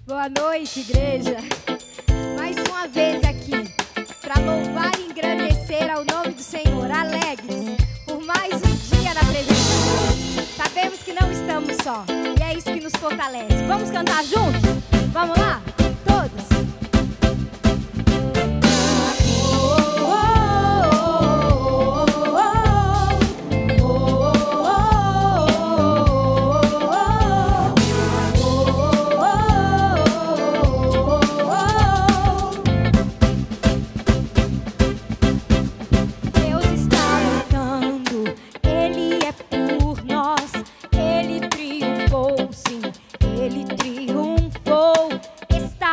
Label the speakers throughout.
Speaker 1: Boa noite, igreja. Mais uma vez aqui, para louvar e engrandecer ao nome do Senhor, alegres por mais um dia na presença dele. Sabemos que não estamos só, e é isso que nos fortalece. Vamos cantar juntos? Vamos lá? Todos? Está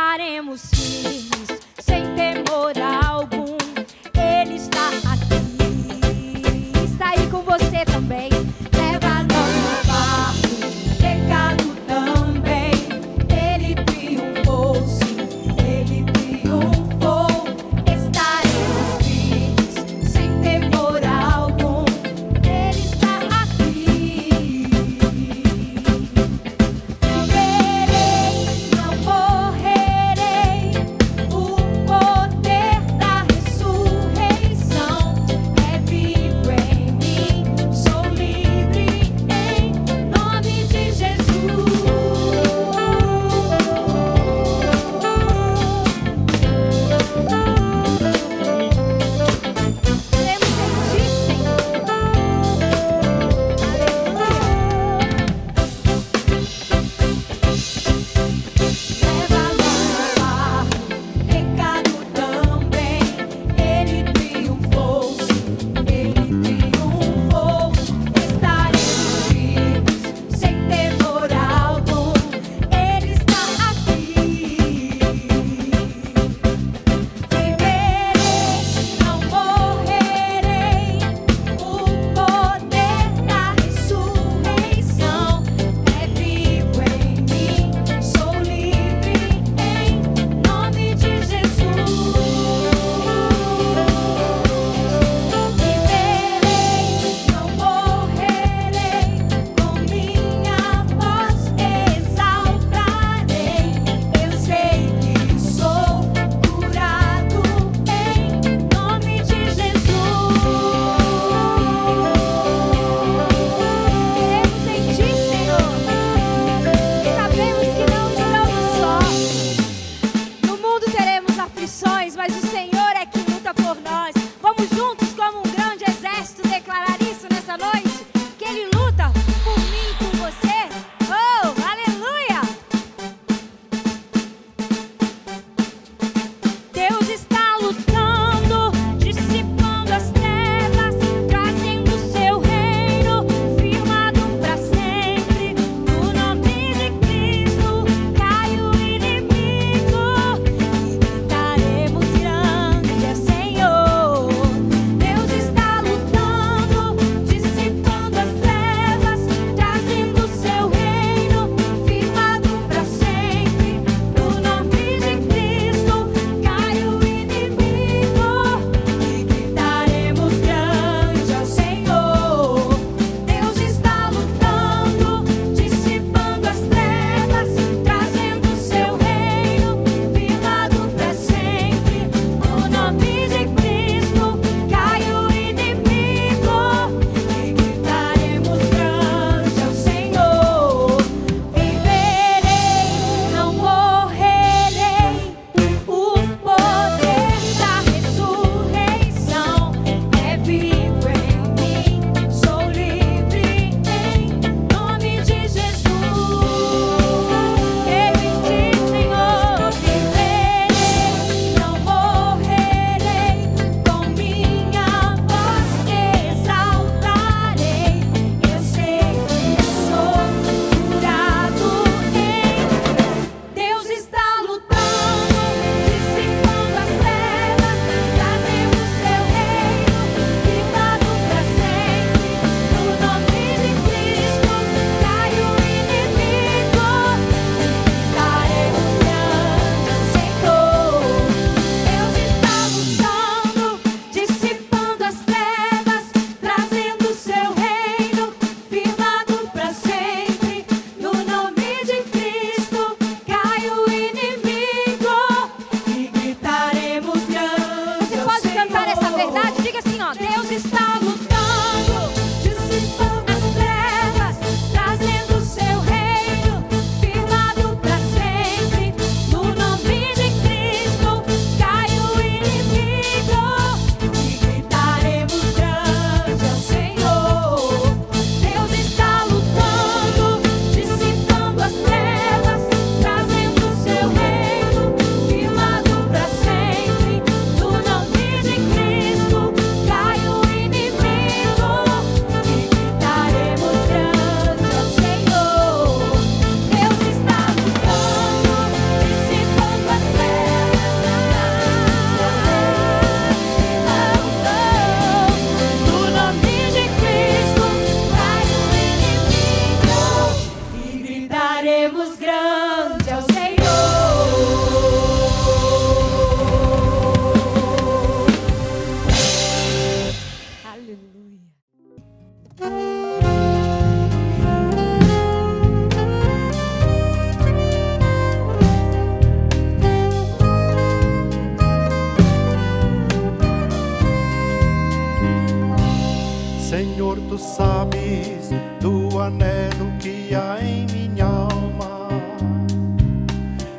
Speaker 2: veneno que há em minha alma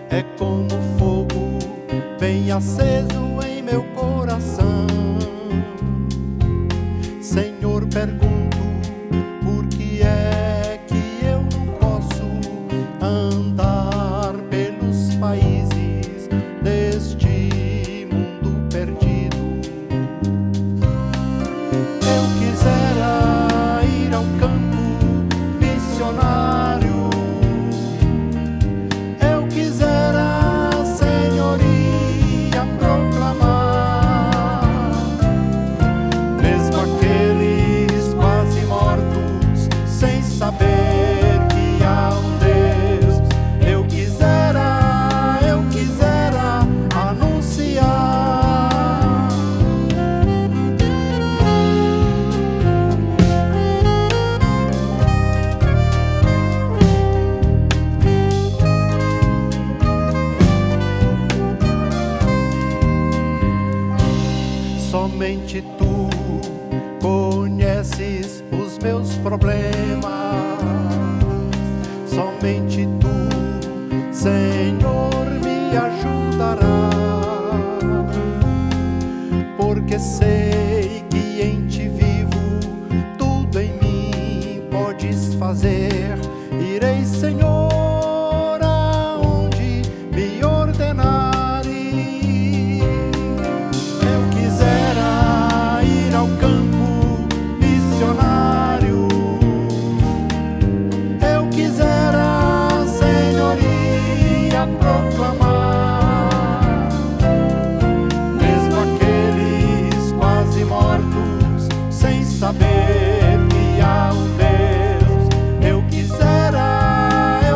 Speaker 2: é como fogo bem aceso em meu coração. Senhor, pergunto, por que é que eu não posso andar pelos países deste mundo perdido? Eu quisera ir ao campo missionário, eu quisera, Senhoria, proclamar, mesmo aqueles quase mortos, sem saber que há um Deus. Eu quisera anunciar. Somente tu conheces os meus problemas, somente tu, Senhor, me ajudará, porque sei que em ti vivo, tudo em mim podes fazer. Irei, Senhor, aonde me ordenares. Eu quisera ir ao campo missionário, eu quisera, Senhoria, proclamar, mesmo aqueles quase mortos, sem saber que há um Deus. Eu quisera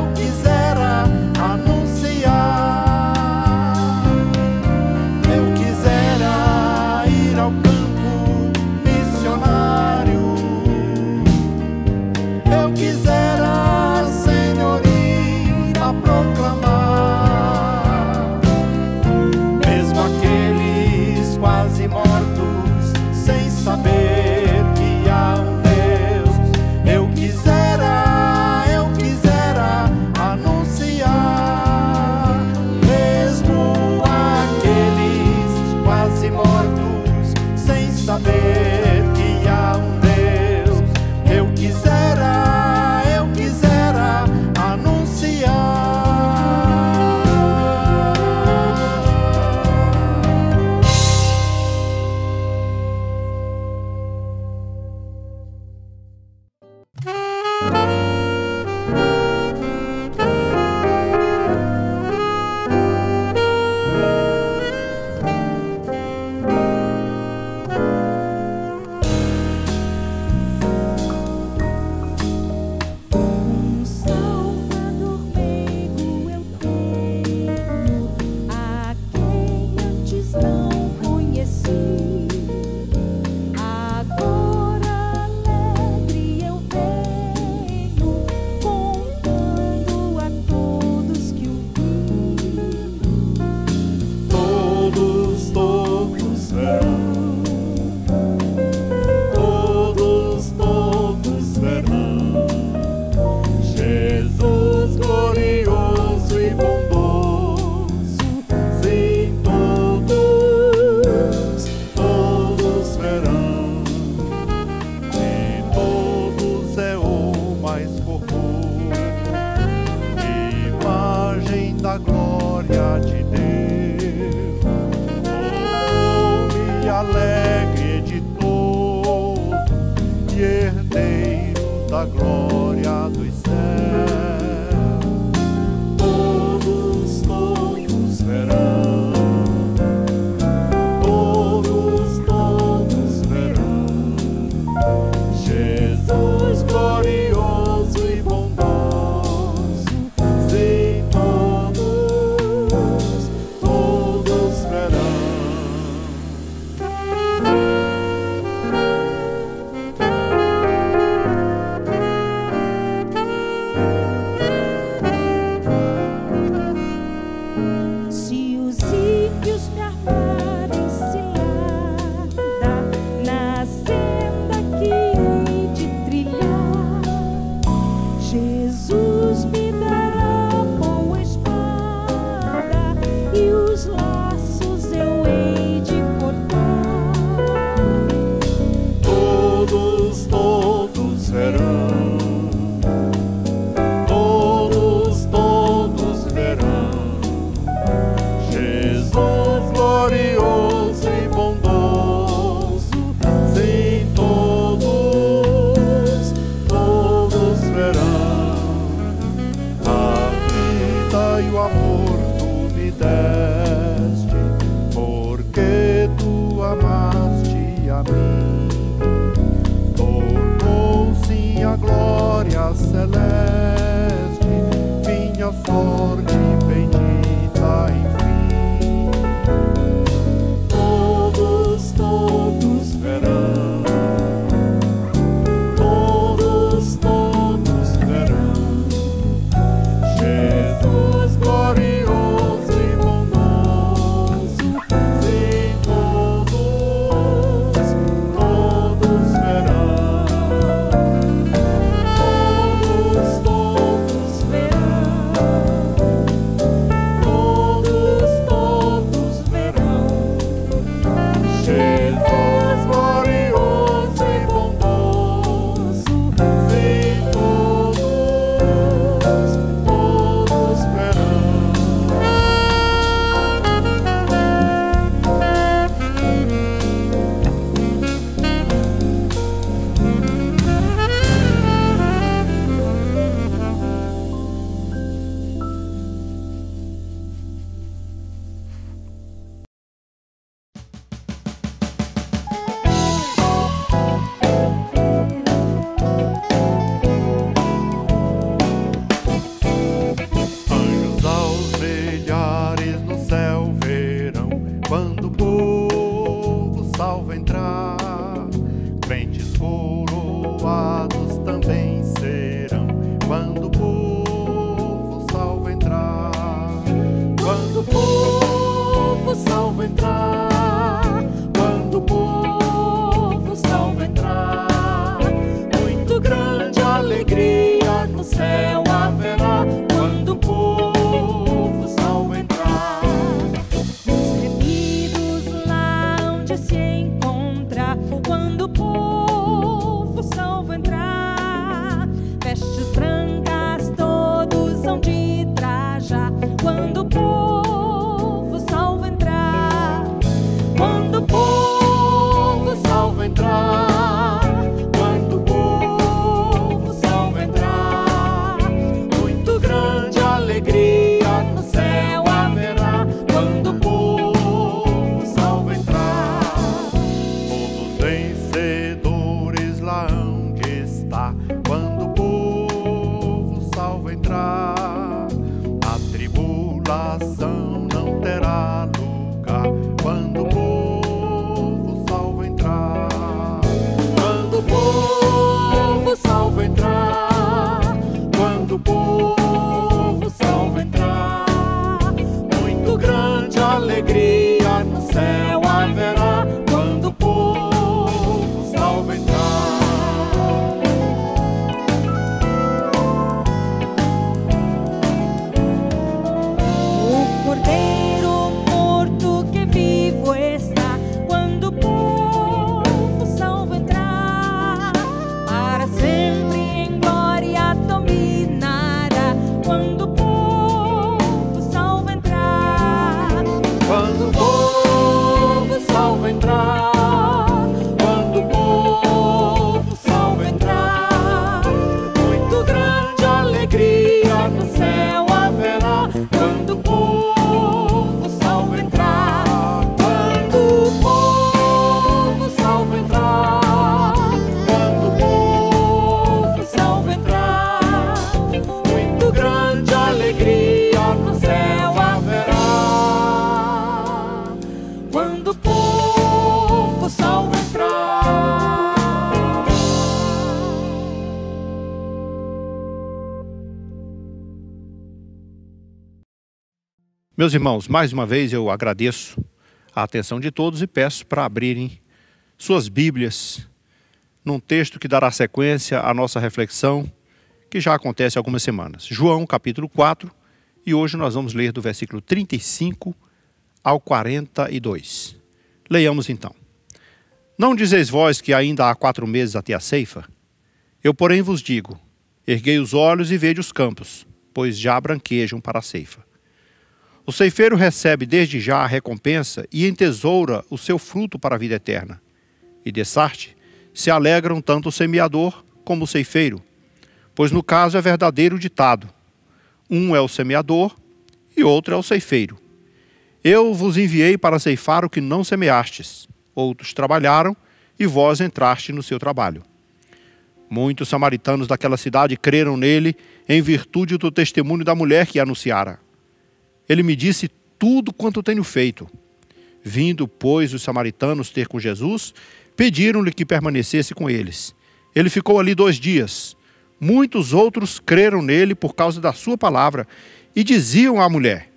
Speaker 2: celeste, minha sorte bendita, enfim. Todos verão, todos verão, Jesus glorioso e bondoso, sim, todos verão, todos verão, todos verão, Jesus glorioso e bondoso, sim, todos verão. Anjos aos milhares no céu verão, quando o povo salvo entrar. Crentes coroados também serão, quando o povo salvo entrar. Quando o povo salvo entrar, quando o povo salvo entrar, muito grande alegria no céu haverá. Quando o povo salvo entrar,
Speaker 3: Os remidos lá onde se encontra, quando o povo salvo entrar, vestes brancas todos hão de trajar, quando o povo salvo entrar,
Speaker 2: quando o povo salvo entrar, quando o povo salvo entrar, muito grande alegria no céu haverá. Quando o povo salvo entrar, todos vencedores lá hão de estar. Quando o povo salvo entrar, a tribulação não terá lugar. Quando o povo salvo entrar, quando o povo salvo entrar, quando o povo salvo entrar, muito grande alegria no céu haverá. Quando o povo salvo entrar.
Speaker 3: o cordeiro morto que vivo está, quando o povo salvo entrar, para sempre em glória dominará. Quando o povo salvo entrar,
Speaker 2: Quando o povo salvo entrar, quando o povo salvo entrar, muito grande alegria no céu haverá. Quando o povo salvo entrar, quando o povo salvo entrar, quando o povo salvo entrar, muito grande alegria no céu haverá. Quando o povo salvo entrar.
Speaker 4: Meus irmãos, mais uma vez eu agradeço a atenção de todos e peço para abrirem suas Bíblias num texto que dará sequência à nossa reflexão, que já acontece há algumas semanas. João, capítulo 4, e hoje nós vamos ler do versículo 35 ao 42. Leiamos então. Não dizeis vós que ainda há 4 meses até a ceifa? Eu, porém, vos digo, erguei os olhos e vede os campos, pois já branquejam para a ceifa. O ceifeiro recebe desde já a recompensa e entesoura o seu fruto para a vida eterna. E dessarte se alegram tanto o semeador como o ceifeiro, pois no caso é verdadeiro o ditado: um é o semeador e outro é o ceifeiro. Eu vos enviei para ceifar o que não semeastes. Outros trabalharam e vós entraste no seu trabalho. Muitos samaritanos daquela cidade creram nele em virtude do testemunho da mulher que anunciara. Ele me disse tudo quanto tenho feito. Vindo, pois, os samaritanos ter com Jesus, pediram-lhe que permanecesse com eles. Ele ficou ali 2 dias. Muitos outros creram nele por causa da sua palavra e diziam à mulher: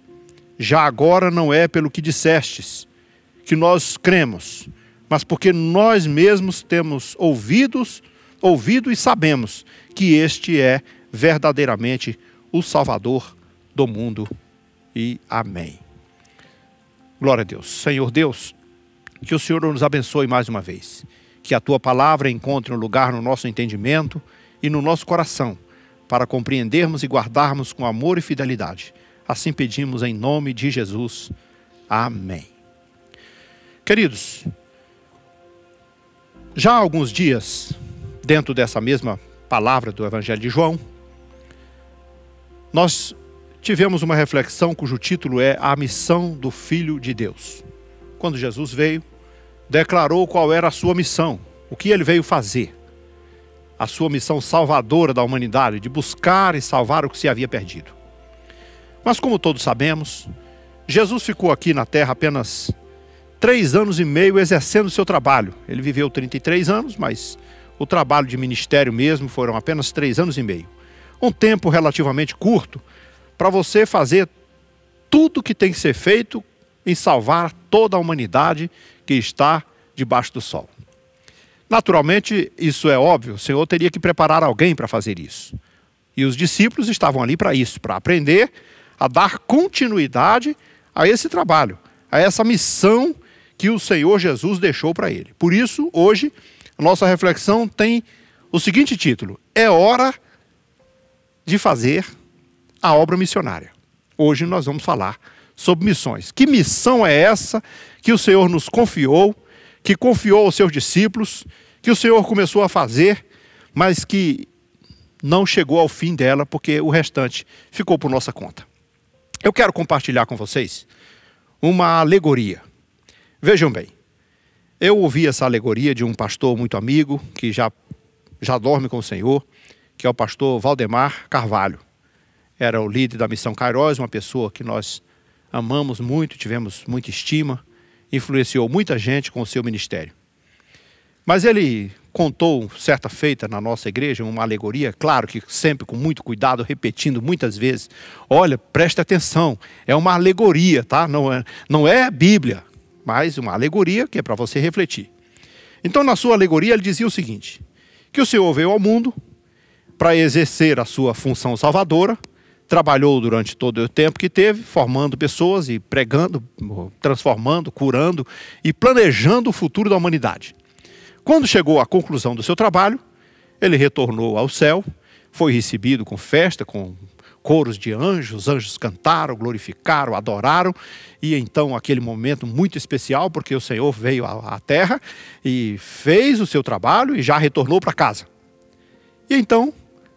Speaker 4: já agora não é pelo que dissestes que nós cremos, mas porque nós mesmos temos ouvido e sabemos que este é verdadeiramente o Salvador do mundo. E amém. Glória a Deus. Senhor Deus, que o Senhor nos abençoe mais uma vez. Que a Tua palavra encontre um lugar no nosso entendimento e no nosso coração, para compreendermos e guardarmos com amor e fidelidade. Assim pedimos em nome de Jesus. Amém. Queridos, já há alguns dias, dentro dessa mesma palavra do Evangelho de João, nós tivemos uma reflexão cujo título é A Missão do Filho de Deus. Quando Jesus veio, declarou qual era a sua missão, o que ele veio fazer. A sua missão salvadora da humanidade, de buscar e salvar o que se havia perdido. Mas como todos sabemos, Jesus ficou aqui na terra apenas 3 anos e meio exercendo o seu trabalho. Ele viveu 33 anos, mas o trabalho de ministério mesmo foram apenas 3 anos e meio. Um tempo relativamente curto para você fazer tudo o que tem que ser feito em salvar toda a humanidade que está debaixo do sol. Naturalmente, isso é óbvio, o Senhor teria que preparar alguém para fazer isso. E os discípulos estavam ali para isso, para aprender a dar continuidade a esse trabalho, a essa missão que o Senhor Jesus deixou para ele. Por isso, hoje, a nossa reflexão tem o seguinte título: é hora de fazer a obra missionária. Hoje nós vamos falar sobre missões. Que missão é essa que o Senhor nos confiou, que confiou aos seus discípulos, que o Senhor começou a fazer, mas que não chegou ao fim dela, porque o restante ficou por nossa conta. Eu quero compartilhar com vocês uma alegoria. Vejam bem, eu ouvi essa alegoria de um pastor muito amigo, que já dorme com o Senhor, que é o pastor Valdemar Carvalho. Era o líder da Missão Kairos, uma pessoa que nós amamos muito, tivemos muita estima, influenciou muita gente com o seu ministério. Mas ele contou, certa feita na nossa igreja, uma alegoria, claro que sempre com muito cuidado, repetindo muitas vezes. Olha, preste atenção, é uma alegoria, tá? Não é Bíblia, mas uma alegoria que é para você refletir. Então, na sua alegoria, ele dizia o seguinte: que o Senhor veio ao mundo para exercer a sua função salvadora, trabalhou durante todo o tempo que teve, formando pessoas e pregando, transformando, curando e planejando o futuro da humanidade. Quando chegou à conclusão do seu trabalho, ele retornou ao céu, foi recebido com festa, com coros de anjos, os anjos cantaram, glorificaram, adoraram, e então aquele momento muito especial, porque o Senhor veio à terra e fez o seu trabalho e já retornou para casa. E então,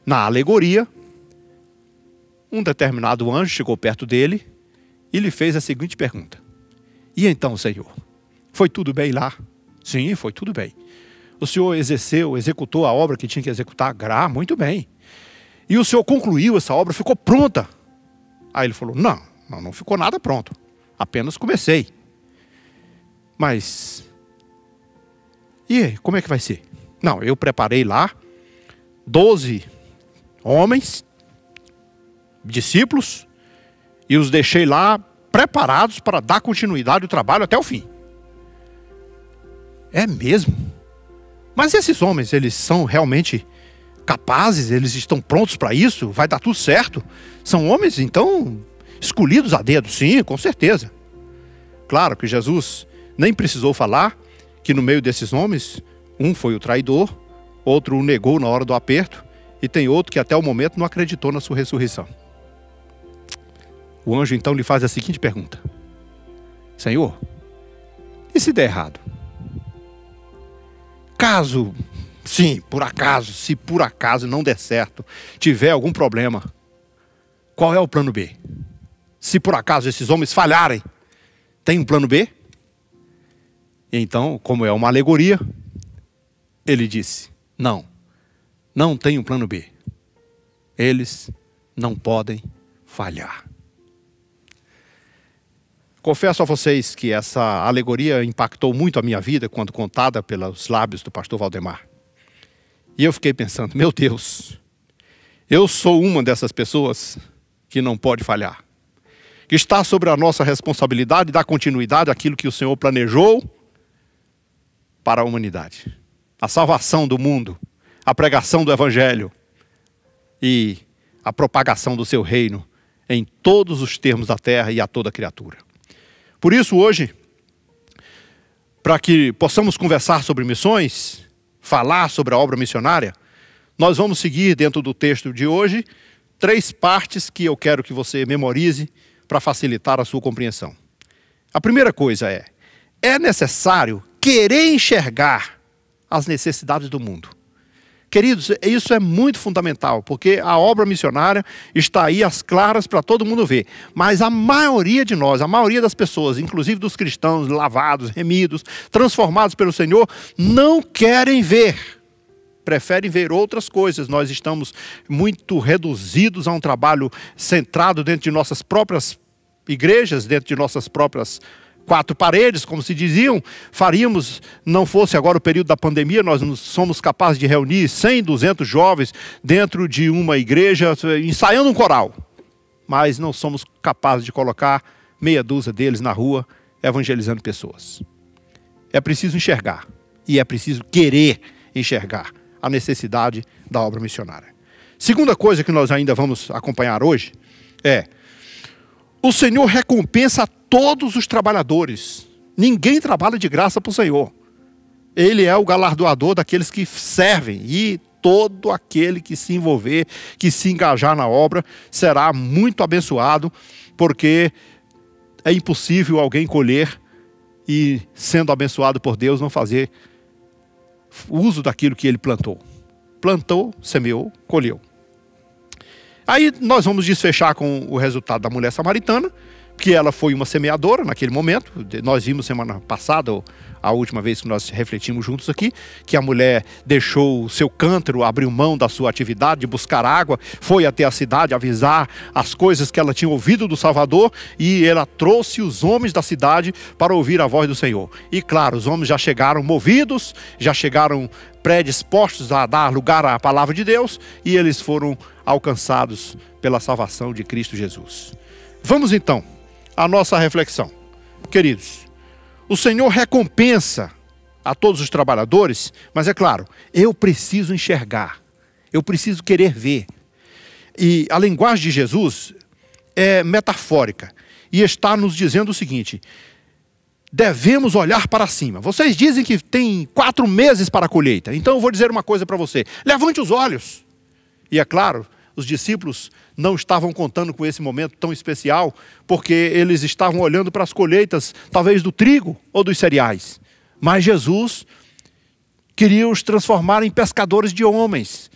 Speaker 4: na alegoria, um determinado anjo chegou perto dele e lhe fez a seguinte pergunta: e então, Senhor, foi tudo bem lá? Sim, foi tudo bem. O Senhor executou a obra que tinha que executar? Muito bem. E o Senhor concluiu essa obra, ficou pronta? Aí ele falou: não ficou nada pronto, apenas comecei. Mas, e aí, como é que vai ser? Não, eu preparei lá 12 homens, discípulos, e os deixei lá preparados para dar continuidade ao trabalho até o fim. É mesmo? Mas esses homens, eles são realmente capazes? Eles estão prontos para isso? Vai dar tudo certo? São homens, então, escolhidos a dedo? Sim, com certeza. Claro que Jesus nem precisou falar que no meio desses homens, um foi o traidor, outro o negou na hora do aperto, e tem outro que até o momento não acreditou na sua ressurreição. O anjo então lhe faz a seguinte pergunta: Senhor, e se der errado? Caso, sim, por acaso, se por acaso não der certo, tiver algum problema, qual é o plano B? Se por acaso esses homens falharem, tem um plano B? Então, como é uma alegoria, ele disse: não, não têm um plano B. Eles não podem falhar. Confesso a vocês que essa alegoria impactou muito a minha vida quando contada pelos lábios do pastor Valdemar. E eu fiquei pensando, meu Deus, eu sou uma dessas pessoas que não pode falhar. Que está sobre a nossa responsabilidade dar continuidade àquilo que o Senhor planejou para a humanidade. A salvação do mundo, a pregação do Evangelho e a propagação do seu reino em todos os termos da terra e a toda criatura. Por isso hoje, para que possamos conversar sobre missões, falar sobre a obra missionária, nós vamos seguir dentro do texto de hoje 3 partes que eu quero que você memorize para facilitar a sua compreensão. A primeira coisa é necessário querer enxergar as necessidades do mundo. Queridos, isso é muito fundamental, porque a obra missionária está aí às claras para todo mundo ver. Mas a maioria de nós, a maioria das pessoas, inclusive dos cristãos lavados, remidos, transformados pelo Senhor, não querem ver. Preferem ver outras coisas. Nós estamos muito reduzidos a um trabalho centrado dentro de nossas próprias igrejas, dentro de nossas próprias 4 paredes, como se diziam. Faríamos, não fosse agora o período da pandemia, nós somos capazes de reunir 100, 200 jovens dentro de uma igreja, ensaiando um coral. Mas não somos capazes de colocar meia dúzia deles na rua, evangelizando pessoas. É preciso enxergar, e é preciso querer enxergar a necessidade da obra missionária. Segunda coisa que nós ainda vamos acompanhar hoje é: o Senhor recompensa todos os trabalhadores. Ninguém trabalha de graça para o Senhor. Ele é o galardoador daqueles que servem. E todo aquele que se envolver, que se engajar na obra, será muito abençoado, porque é impossível alguém colher e, sendo abençoado por Deus, não fazer uso daquilo que ele plantou. Plantou, semeou, colheu. Aí nós vamos desfechar com o resultado da mulher samaritana, que ela foi uma semeadora naquele momento. Nós vimos semana passada, a última vez que nós refletimos juntos aqui, que a mulher deixou o seu cântaro, abriu mão da sua atividade de buscar água, foi até a cidade avisar as coisas que ela tinha ouvido do Salvador, e ela trouxe os homens da cidade para ouvir a voz do Senhor. E claro, os homens já chegaram movidos, já chegaram predispostos a dar lugar à palavra de Deus, e eles foram alcançados pela salvação de Cristo Jesus. Vamos então à nossa reflexão. Queridos, o Senhor recompensa a todos os trabalhadores, mas é claro, eu preciso enxergar, eu preciso querer ver. E a linguagem de Jesus é metafórica e está nos dizendo o seguinte: devemos olhar para cima. Vocês dizem que tem 4 meses para a colheita, então eu vou dizer uma coisa para você: levante os olhos. E é claro, os discípulos não estavam contando com esse momento tão especial, porque eles estavam olhando para as colheitas, talvez do trigo ou dos cereais. Mas Jesus queria os transformar em pescadores de homens,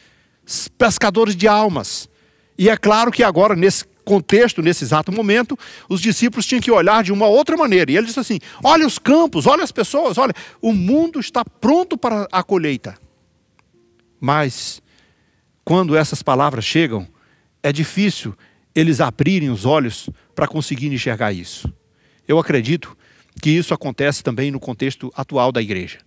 Speaker 4: pescadores de almas. E é claro que agora, nesse contexto, nesse exato momento, os discípulos tinham que olhar de uma outra maneira. E ele disse assim: olha os campos, olha as pessoas, olha, o mundo está pronto para a colheita. Mas quando essas palavras chegam, é difícil eles abrirem os olhos para conseguir enxergar isso. Eu acredito que isso acontece também no contexto atual da igreja,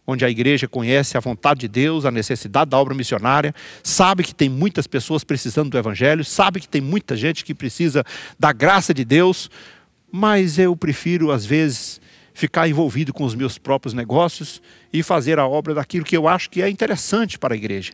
Speaker 4: onde a igreja conhece a vontade de Deus, a necessidade da obra missionária, sabe que tem muitas pessoas precisando do Evangelho, sabe que tem muita gente que precisa da graça de Deus, mas eu prefiro, às vezes, ficar envolvido com os meus próprios negócios e fazer a obra daquilo que eu acho que é interessante para a igreja.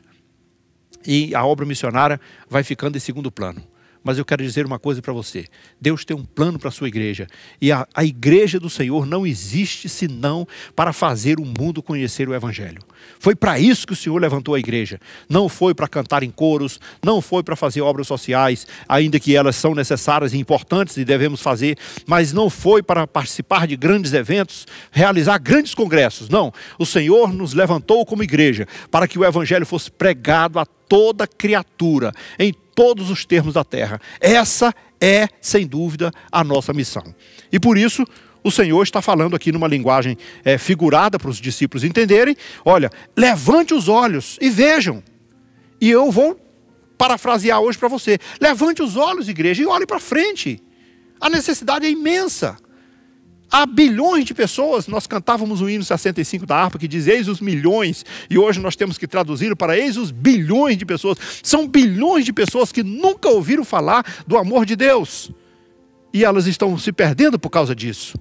Speaker 4: E a obra missionária vai ficando em segundo plano. Mas eu quero dizer uma coisa para você: Deus tem um plano para a sua igreja. E a igreja do Senhor não existe senão para fazer o mundo conhecer o Evangelho. Foi para isso que o Senhor levantou a igreja. Não foi para cantar em coros, não foi para fazer obras sociais, ainda que elas são necessárias e importantes e devemos fazer, mas não foi para participar de grandes eventos, realizar grandes congressos. Não, o Senhor nos levantou como igreja para que o Evangelho fosse pregado a toda criatura, em todos os termos da terra. Essa é, sem dúvida, a nossa missão. E por isso, o Senhor está falando aqui numa linguagem figurada para os discípulos entenderem. Olha, levante os olhos e vejam. E eu vou parafrasear hoje para você. Levante os olhos, igreja, e olhe para frente. A necessidade é imensa. Há bilhões de pessoas. Nós cantávamos o hino 65 da harpa que diz eis os milhões, e hoje nós temos que traduzi-lo para eis os bilhões de pessoas. São bilhões de pessoas que nunca ouviram falar do amor de Deus, e elas estão se perdendo por causa disso.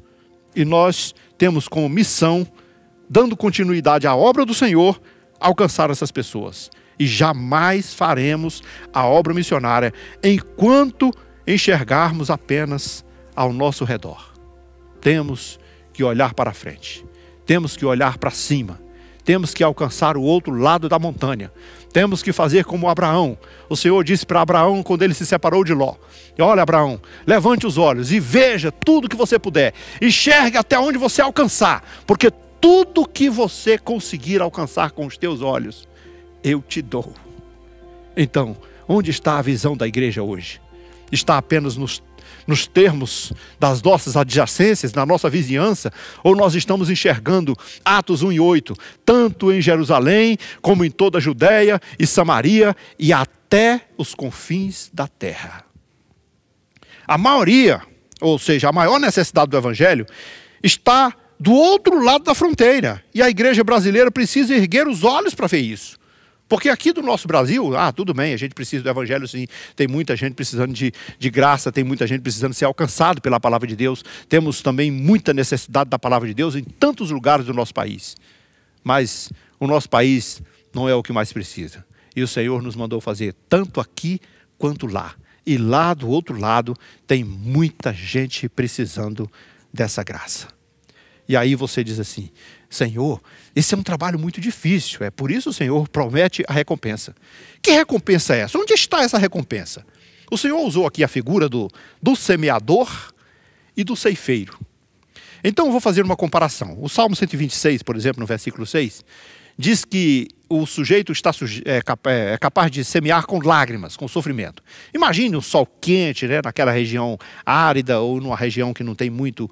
Speaker 4: E nós temos como missão, dando continuidade à obra do Senhor, alcançar essas pessoas. E jamais faremos a obra missionária enquanto enxergarmos apenas ao nosso redor. Temos que olhar para frente, temos que olhar para cima, temos que alcançar o outro lado da montanha, temos que fazer como Abraão. O Senhor disse para Abraão quando ele se separou de Ló: olha, Abraão, levante os olhos e veja tudo que você puder, enxergue até onde você alcançar, porque tudo que você conseguir alcançar com os teus olhos, eu te dou. Então, onde está a visão da igreja hoje? Está apenas nos termos das nossas adjacências, na nossa vizinhança, ou nós estamos enxergando Atos 1:8, tanto em Jerusalém, como em toda a Judéia e Samaria, e até os confins da terra? A maioria, ou seja, a maior necessidade do Evangelho, está do outro lado da fronteira, e a igreja brasileira precisa erguer os olhos para ver isso. Porque aqui do nosso Brasil, tudo bem, a gente precisa do Evangelho sim, tem muita gente precisando de graça, tem muita gente precisando ser alcançado pela palavra de Deus, temos também muita necessidade da palavra de Deus em tantos lugares do nosso país. Mas o nosso país não é o que mais precisa. E o Senhor nos mandou fazer tanto aqui quanto lá. E lá do outro lado tem muita gente precisando dessa graça. E aí você diz assim: Senhor, esse é um trabalho muito difícil, é por isso o Senhor promete a recompensa. Que recompensa é essa? Onde está essa recompensa? O Senhor usou aqui a figura do semeador e do ceifeiro. Então eu vou fazer uma comparação. O Salmo 126, por exemplo, no versículo 6, diz que o sujeito é capaz de semear com lágrimas, com sofrimento. Imagine um sol quente, né, naquela região árida ou numa região que não tem muito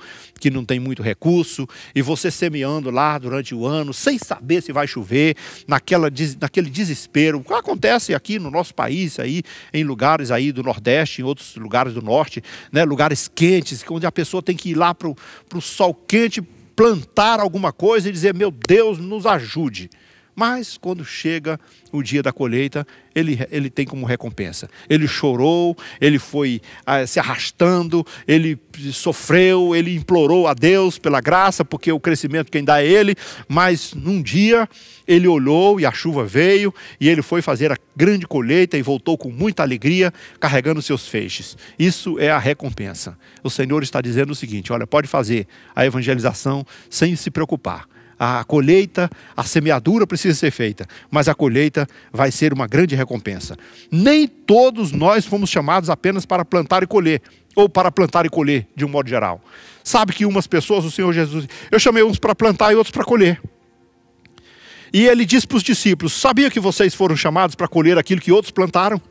Speaker 4: recurso, e você semeando lá durante o ano, sem saber se vai chover, naquele desespero. Acontece aqui no nosso país, aí, em lugares aí do Nordeste, em outros lugares do Norte, né, lugares quentes, onde a pessoa tem que ir lá para o sol quente, plantar alguma coisa e dizer: meu Deus, nos ajude. Mas quando chega o dia da colheita, ele tem como recompensa. Ele chorou, ele foi se arrastando, ele sofreu, ele implorou a Deus pela graça, porque o crescimento quem dá é Ele. Mas num dia ele olhou e a chuva veio, e ele foi fazer a grande colheita e voltou com muita alegria, carregando seus feixes. Isso é a recompensa. O Senhor está dizendo o seguinte: olha, pode fazer a evangelização sem se preocupar. A colheita, a semeadura precisa ser feita, mas a colheita vai ser uma grande recompensa. Nem todos nós fomos chamados apenas para plantar e colher, ou para plantar e colher de um modo geral. Sabe que umas pessoas, o Senhor Jesus, eu chamei uns para plantar e outros para colher. E ele disse para os discípulos: sabia que vocês foram chamados para colher aquilo que outros plantaram?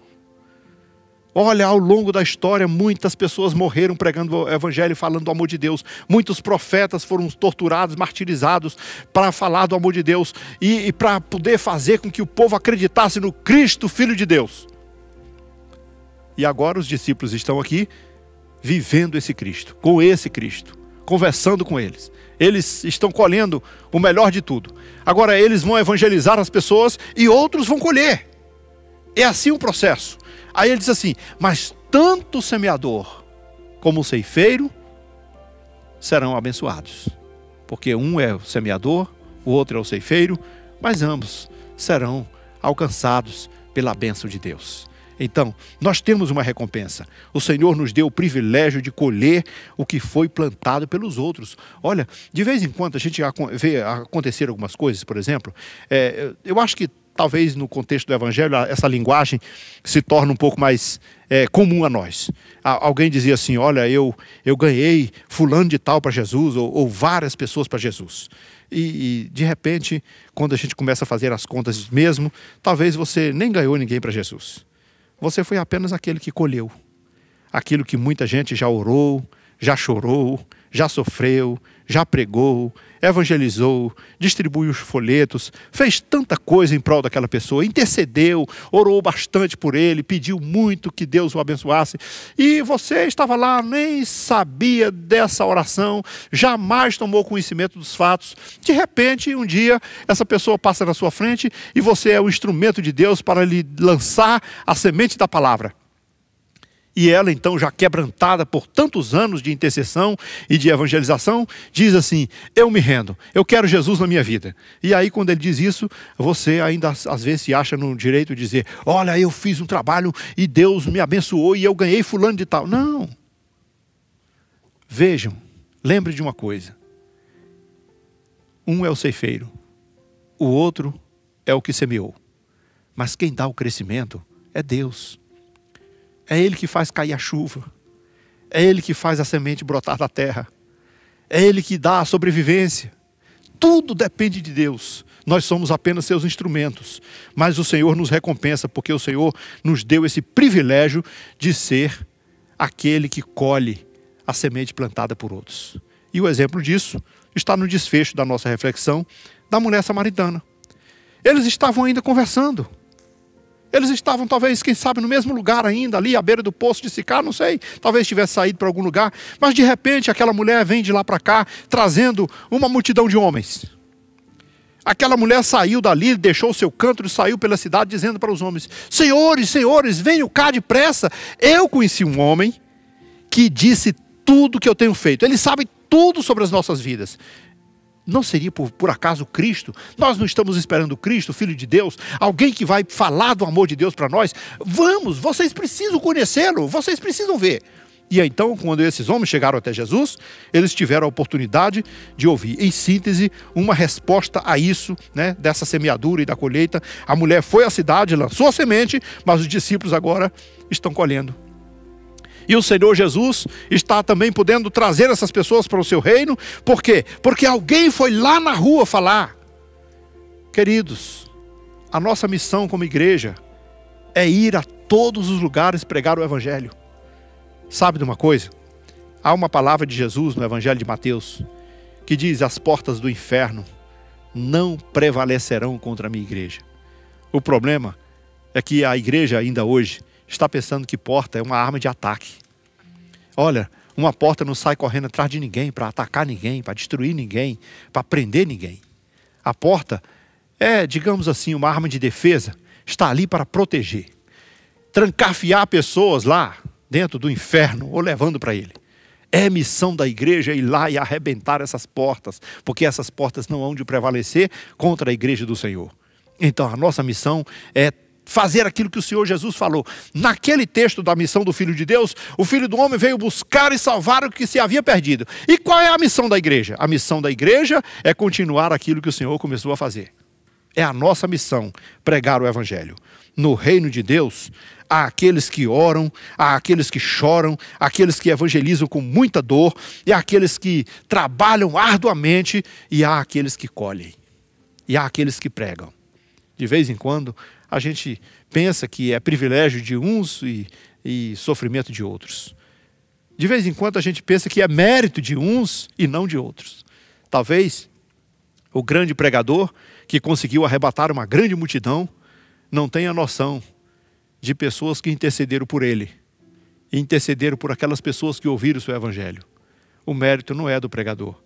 Speaker 4: Olha, ao longo da história, muitas pessoas morreram pregando o Evangelho e falando do amor de Deus. Muitos profetas foram torturados, martirizados para falar do amor de Deus e para poder fazer com que o povo acreditasse no Cristo, Filho de Deus. E agora os discípulos estão aqui vivendo esse Cristo, com esse Cristo, conversando com eles. Eles estão colhendo o melhor de tudo. Agora eles vão evangelizar as pessoas e outros vão colher. É assim o processo. Aí ele diz assim: mas tanto o semeador como o ceifeiro serão abençoados. Porque um é o semeador, o outro é o ceifeiro, mas ambos serão alcançados pela bênção de Deus. Então, nós temos uma recompensa. O Senhor nos deu o privilégio de colher o que foi plantado pelos outros. Olha, de vez em quando a gente vê acontecer algumas coisas, por exemplo, eu acho que talvez no contexto do Evangelho essa linguagem se torna um pouco mais comum a nós. Alguém dizia assim: olha, eu ganhei fulano de tal para Jesus, ou várias pessoas para Jesus. E de repente, quando a gente começa a fazer as contas mesmo, talvez você nem ganhou ninguém para Jesus. Você foi apenas aquele que colheu. Aquilo que muita gente já orou, já chorou, já sofreu, já pregou, evangelizou, distribuiu os folhetos, fez tanta coisa em prol daquela pessoa, intercedeu, orou bastante por ele, pediu muito que Deus o abençoasse, e você estava lá, nem sabia dessa oração, jamais tomou conhecimento dos fatos. De repente, um dia, essa pessoa passa na sua frente e você é o instrumento de Deus para lhe lançar a semente da palavra. E ela então, já quebrantada por tantos anos de intercessão e de evangelização, diz assim: eu me rendo, eu quero Jesus na minha vida. E aí quando ele diz isso, você ainda às vezes se acha no direito de dizer: olha, eu fiz um trabalho e Deus me abençoou e eu ganhei fulano de tal. Não. Vejam, lembre de uma coisa. Um é o ceifeiro, o outro é o que semeou. Mas quem dá o crescimento é Deus. É Ele que faz cair a chuva. É Ele que faz a semente brotar da terra. É Ele que dá a sobrevivência. Tudo depende de Deus. Nós somos apenas seus instrumentos. Mas o Senhor nos recompensa, porque o Senhor nos deu esse privilégio de ser aquele que colhe a semente plantada por outros. E o exemplo disso está no desfecho da nossa reflexão da mulher samaritana. Eles estavam ainda conversando. Eles estavam, talvez, quem sabe, no mesmo lugar ainda, ali à beira do poço de Sicar, não sei. Talvez tivesse saído para algum lugar. Mas, de repente, aquela mulher vem de lá para cá, trazendo uma multidão de homens. Aquela mulher saiu dali, deixou o seu canto e saiu pela cidade, dizendo para os homens: senhores, senhores, venham cá depressa. Eu conheci um homem que disse tudo que eu tenho feito. Ele sabe tudo sobre as nossas vidas. Não seria por acaso Cristo? Nós não estamos esperando Cristo, Filho de Deus, alguém que vai falar do amor de Deus para nós? Vamos, vocês precisam conhecê-lo, vocês precisam ver. E então, quando esses homens chegaram até Jesus, eles tiveram a oportunidade de ouvir, em síntese, uma resposta a isso, né, dessa semeadura e da colheita. A mulher foi à cidade, lançou a semente, mas os discípulos agora estão colhendo. E o Senhor Jesus está também podendo trazer essas pessoas para o seu reino. Por quê? Porque alguém foi lá na rua falar. Queridos, a nossa missão como igreja é ir a todos os lugares pregar o Evangelho. Sabe de uma coisa? Há uma palavra de Jesus no Evangelho de Mateus que diz: as portas do inferno não prevalecerão contra a minha igreja. O problema é que a igreja ainda hoje está pensando que porta é uma arma de ataque. Olha, uma porta não sai correndo atrás de ninguém para atacar ninguém, para destruir ninguém, para prender ninguém. A porta é, digamos assim, uma arma de defesa, está ali para proteger. Trancafiar pessoas lá dentro do inferno ou levando para ele. É missão da igreja ir lá e arrebentar essas portas, porque essas portas não hão de prevalecer contra a igreja do Senhor. Então a nossa missão é fazer aquilo que o Senhor Jesus falou. Naquele texto da missão do Filho de Deus, o Filho do Homem veio buscar e salvar o que se havia perdido. E qual é a missão da igreja? A missão da igreja é continuar aquilo que o Senhor começou a fazer. É a nossa missão, pregar o Evangelho. No reino de Deus, há aqueles que oram, há aqueles que choram, há aqueles que evangelizam com muita dor, e há aqueles que trabalham arduamente, e há aqueles que colhem, e há aqueles que pregam. De vez em quando, a gente pensa que é privilégio de uns e sofrimento de outros. De vez em quando a gente pensa que é mérito de uns e não de outros. Talvez o grande pregador que conseguiu arrebatar uma grande multidão não tenha noção de pessoas que intercederam por ele. E intercederam por aquelas pessoas que ouviram o seu evangelho. O mérito não é do pregador.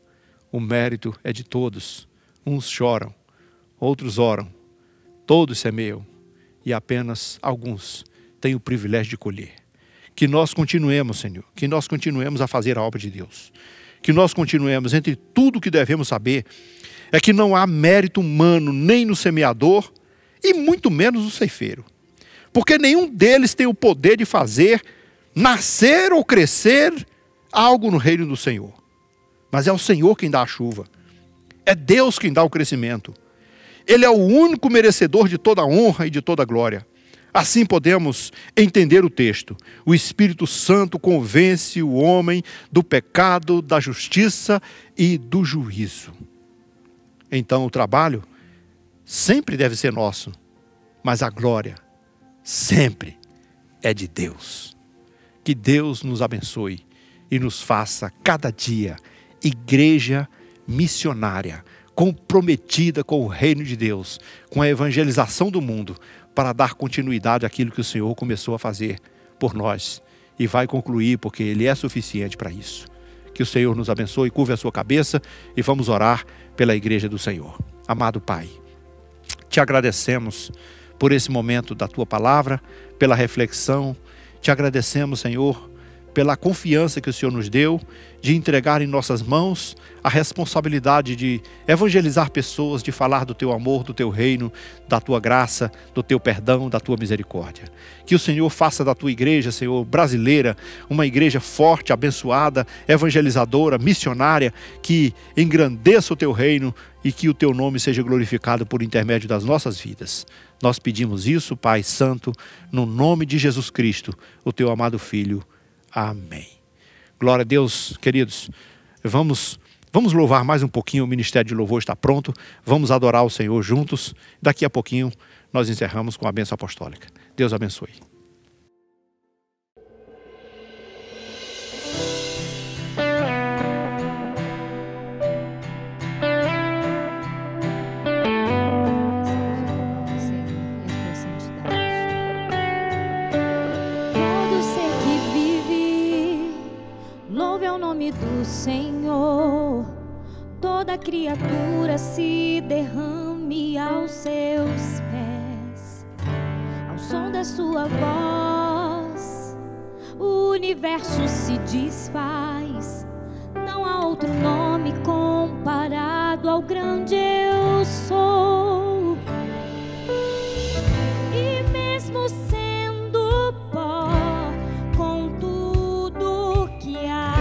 Speaker 4: O mérito é de todos. Uns choram, outros oram, todos semeiam. E apenas alguns têm o privilégio de colher. Que nós continuemos, Senhor, que nós continuemos a fazer a obra de Deus. Que nós continuemos, entre tudo que devemos saber, é que não há mérito humano nem no semeador e muito menos no ceifeiro. Porque nenhum deles tem o poder de fazer nascer ou crescer algo no reino do Senhor. Mas é o Senhor quem dá a chuva. É Deus quem dá o crescimento. Ele é o único merecedor de toda a honra e de toda a glória. Assim podemos entender o texto. O Espírito Santo convence o homem do pecado, da justiça e do juízo. Então o trabalho sempre deve ser nosso, mas a glória sempre é de Deus. Que Deus nos abençoe e nos faça cada dia igreja missionária, comprometida com o reino de Deus, com a evangelização do mundo, para dar continuidade àquilo que o Senhor começou a fazer por nós e vai concluir, porque Ele é suficiente para isso. Que o Senhor nos abençoe, curve a sua cabeça e vamos orar pela igreja do Senhor. Amado Pai, te agradecemos por esse momento da Tua palavra, pela reflexão. Te agradecemos, Senhor, pela confiança que o Senhor nos deu de entregar em nossas mãos a responsabilidade de evangelizar pessoas, de falar do Teu amor, do Teu reino, da Tua graça, do Teu perdão, da Tua misericórdia. Que o Senhor faça da Tua igreja, Senhor, brasileira, uma igreja forte, abençoada, evangelizadora, missionária, que engrandeça o Teu reino e que o Teu nome seja glorificado por intermédio das nossas vidas. Nós pedimos isso, Pai Santo, no nome de Jesus Cristo, o Teu amado Filho. Amém. Glória a Deus, queridos. Vamos louvar mais um pouquinho. O Ministério de Louvor está pronto. Vamos adorar o Senhor juntos. Daqui a pouquinho nós encerramos com a bênção apostólica. Deus abençoe.
Speaker 3: Do Senhor, toda criatura se derrame aos seus pés, ao som da sua voz, o universo se desfaz. Não há outro nome comparado ao grande eu sou. E mesmo sendo pó, com tudo que há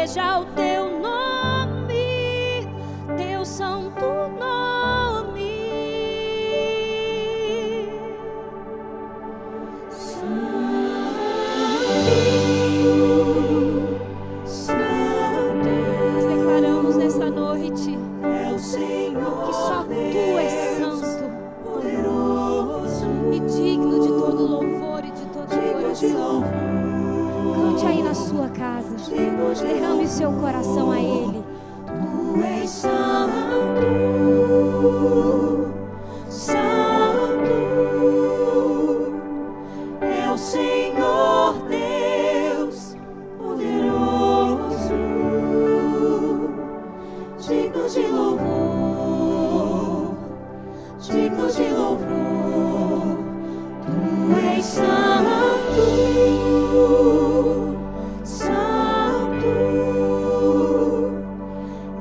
Speaker 3: seja o teu nome, teu santo nome. Santo. coração. Cante aí na sua casa. Derrame o seu coração a Ele. Tu és santo, santo. É o Senhor Deus poderoso, digno de louvor, digno de louvor. Tu és santo, santo.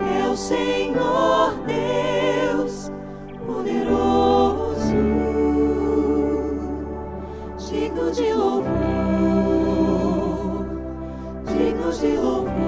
Speaker 3: É o Senhor Deus poderoso, digno de louvor, digno de louvor.